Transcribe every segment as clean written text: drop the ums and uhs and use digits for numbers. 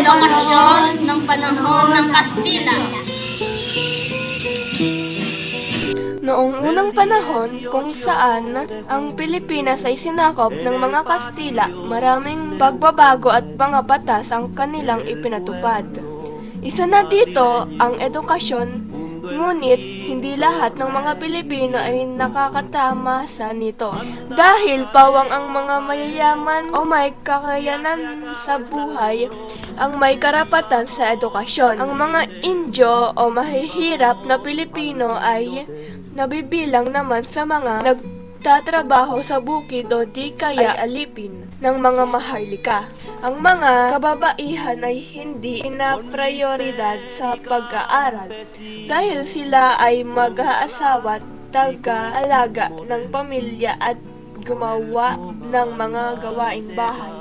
edukasyon ng panahon ng Kastila. Noong unang panahon kung saan ang Pilipinas ay sinakop ng mga Kastila, maraming pagbabago at mga batas ang kanilang ipinatupad. Isa na dito ang edukasyon, ngunit hindi lahat ng mga Pilipino ay nakakatama sa nito. Dahil pawang ang mga mayayaman o may kakayanan sa buhay ang may karapatan sa edukasyon. Ang mga Indyo o mahihirap na Pilipino ay nabibilang naman sa mga nagtatrabaho sa bukid o di kaya alipin ng mga maharlika. Ang mga kababaihan ay hindi inaprioridad sa pag-aaral dahil sila ay mag-aasawa, taga-alaga ng pamilya at gumawa ng mga gawaing bahay.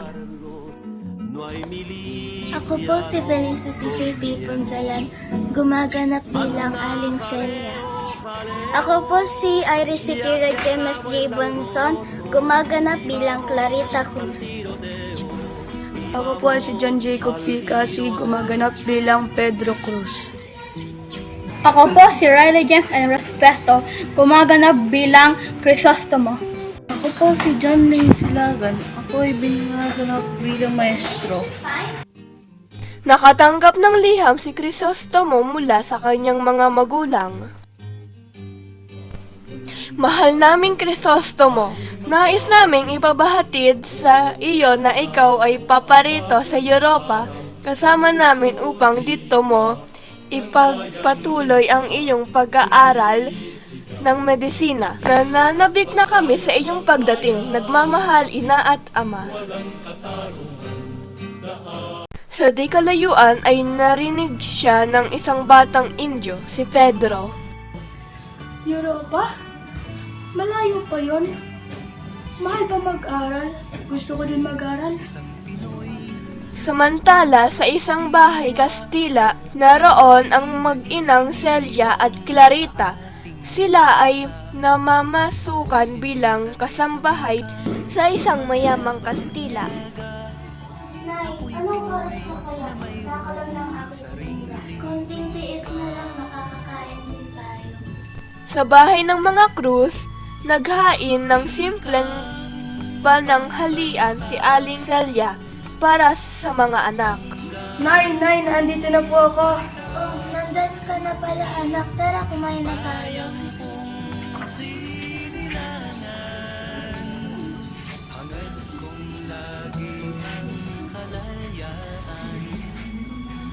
Ako po si Felicity P. Punzalan, gumaganap bilang Aling Celia. Ako po si Iris Sipira James J. Bonson, gumaganap bilang Clarita Cruz. Ako po si John Jacob P. Kasi gumaganap bilang Pedro Cruz. Ako po si Riley James N. Respeto, gumaganap bilang Crisostomo. Ako po si John Lane Silagan. Ako ay binaganap bilang maestro. Nakatanggap ng liham si Crisostomo mula sa kanyang mga magulang. Mahal naming Crisostomo, nais naming ipabahatid sa iyo na ikaw ay paparito sa Europa kasama namin upang dito mo ipagpatuloy ang iyong pag-aaral ng medisina. Nananabik na kami sa iyong pagdating, nagmamahal ina at ama. Sa di kalayuan ay narinig siya ng isang batang Indyo, si Pedro. Europa? Malayo pa yon. Mahal ba mag-aral? Gusto ko din mag-aral. Samantala, sa isang bahay Kastila, naroon ang mag-inang Celia at Clarita. Sila ay namamasukan bilang kasambahay sa isang mayamang Kastila. Nay, anong oras na kaya? Kakaroon lang ako sa sila. Konting tiis na lang makakakain din tayo. Sa bahay ng mga Cruz, naghain ng simpleng pananghalian si Aling Celia para sa mga anak. Nay, nandito na po ako. Oh, nandun ka na pala anak. Tara, kumain na tayo.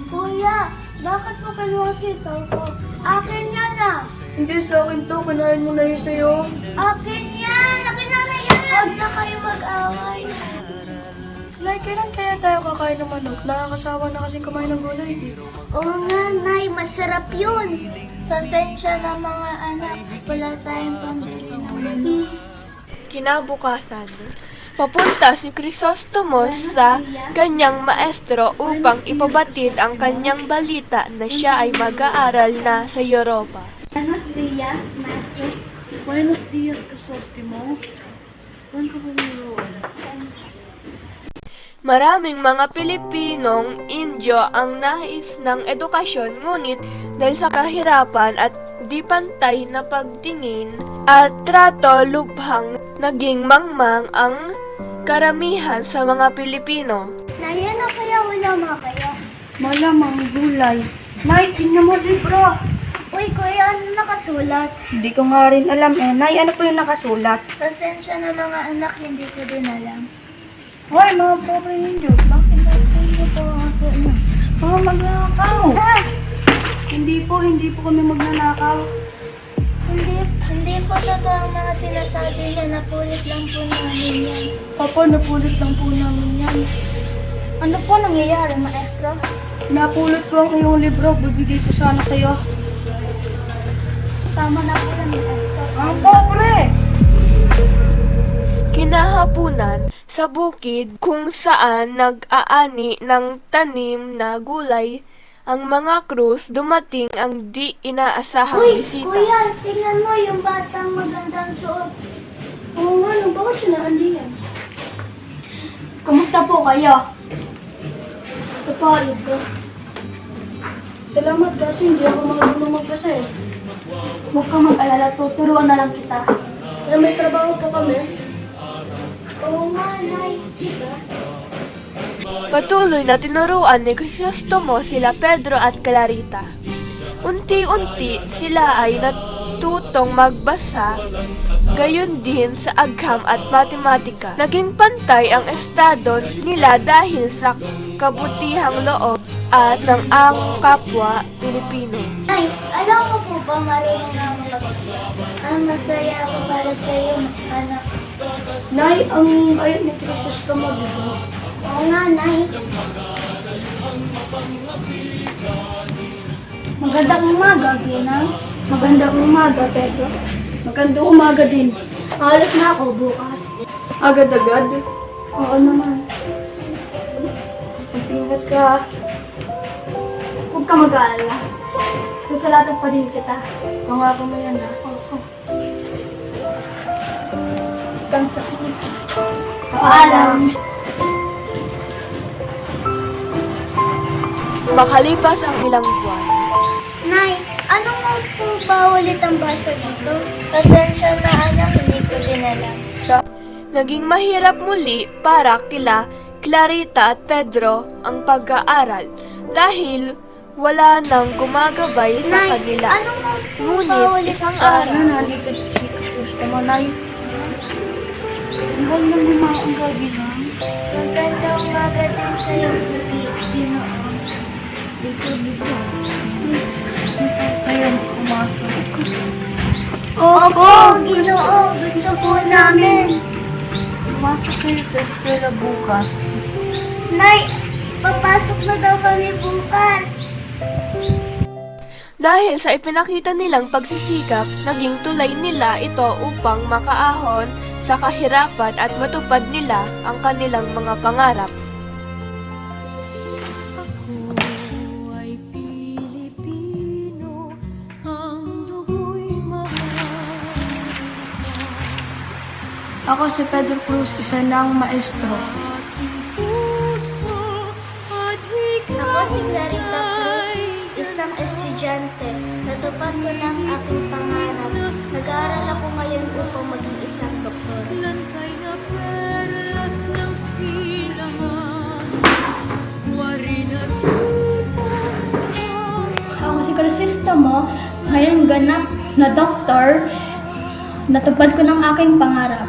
Kuya, bakit mo kinuha si Toto? Akin yan ah! Hindi sa akin to, kanain mo na yun sa'yo. Akin yan! Akin na yan! Huwag na kayo mag-away. Nay, kailan kaya tayo kakain ng manok? Nakakasawa na kasi kumain ng gulay. Oo nga, Nay, masarap yun. Pasensya na mga anak, wala tayong pambili ng manok. Kinabukasan, papunta si Crisostomo sa kanyang maestro upang ipabatid ang kanyang balita na siya ay mag-aaral na sa Europa. Buenos días, maestro. Buenos dias, Crisostomo. Saan ka ba naroon? Maraming mga Pilipinong Indyo ang nais ng edukasyon, ngunit dahil sa kahirapan at di pantay na pagtingin at trato lubhang naging mangmang ang karamihan sa mga Pilipino. Nay, ano kaya wala mga kaya? Malamang gulay. Nay, tingnan mo libro. Uy, kuya, ano nakasulat? Hindi ko nga rin alam eh. Nay, ano po yung nakasulat? Pasensya na mga anak, hindi ko din alam. Hoy, mga pobre ninyo. Bakit ba sa inyo po ako na? Mga magnanakaw. Hindi po kami magnanakaw. Hindi po totoo ang mga sinasabi niya. Napulit lang po namin yan. Opo, napulit lang po namin yan. Ano po nangyayari, maestro? Napulot ko ang iyong libro. Bibigay ko sana sa'yo. Tama na po yan, maestro. Ang pobre! Kinahapunan sa bukid kung saan nag-aani ng tanim na gulay ang mga Cruz, dumating ang di inaasahang Uy, bisita. kuya, tingnan mo yung batang magandang suot. Oo nga, bakit siya nakandiyan? Kumusta po kayo? Kapalad ka. Salamat kasi hindi ako marunong magbasa eh. Huwag kang mag-alala, tuturuan na lang kita. Kaya may trabaho pa kami. Oo nga, Nay. Diba? Patuloy na tinuruan ni Crisostomo sila Pedro at Clarita. Unti-unti sila ay natutong magbasa, gayon din sa agham at matematika. Naging pantay ang estado nila dahil sa kabutihang loob at ng ang kapwa Pilipino. Nay, alam mo po ba marunong na ako magbasa? Ang masaya ako para sa iyo, anak. Nay, ang ayat ni Crisostomo, diba? Oo nga, Nay. Magandang umaga, Ginang. Magandang umaga, Pedro. Magandang umaga din. Alis na ako bukas. Agad-agad? Oo naman. Ingat ka. Huwag ka mag-aalala. Susalatan pa din kita. Pangako mo yan, ha? Oo. Paalam. Makalipas ang ilang buwan, Nay, ano nga po ba ulit ang basa dito? Pasensya na, anak, hindi ko din alam. naging mahirap muli para kila Clarita at Pedro ang pag-aaral dahil wala nang gumagabay sa Nay, kanila. ano nga po ba Ngunit ulit isang ang araw, Nandito si Crisostomo, Nay. Mahal na mga ang gabi, ha? Magandang umaga din sa iyo, Dito. Ayun, pumasok. Opo, Ginoo, gusto po namin. Pumasok kayo sa eskwela bukas. Nay, papasok na daw kami bukas. dahil sa ipinakita nilang pagsisikap, naging tulay nila ito upang makaahon sa kahirapan at matupad nila ang kanilang mga pangarap. Ako si Pedro Cruz, isa ng maestro. Ako si Clarita Cruz, isang estudyante. Natupad ko ng aking pangarap. Nag-aaral ako ngayon upang maging isang doktor. Ako si Crisostomo, ngayon ganap na doktor. Natupad ko ng aking pangarap.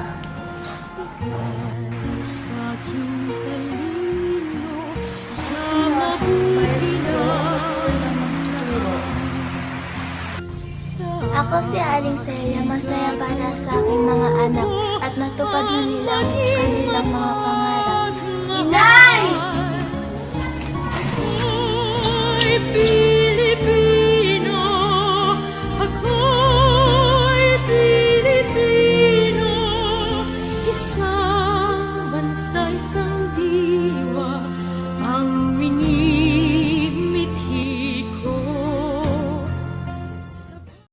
Ako si Aling Celia, masaya para sa aking mga anak at natupad na nila ang kanilang mga pangarap.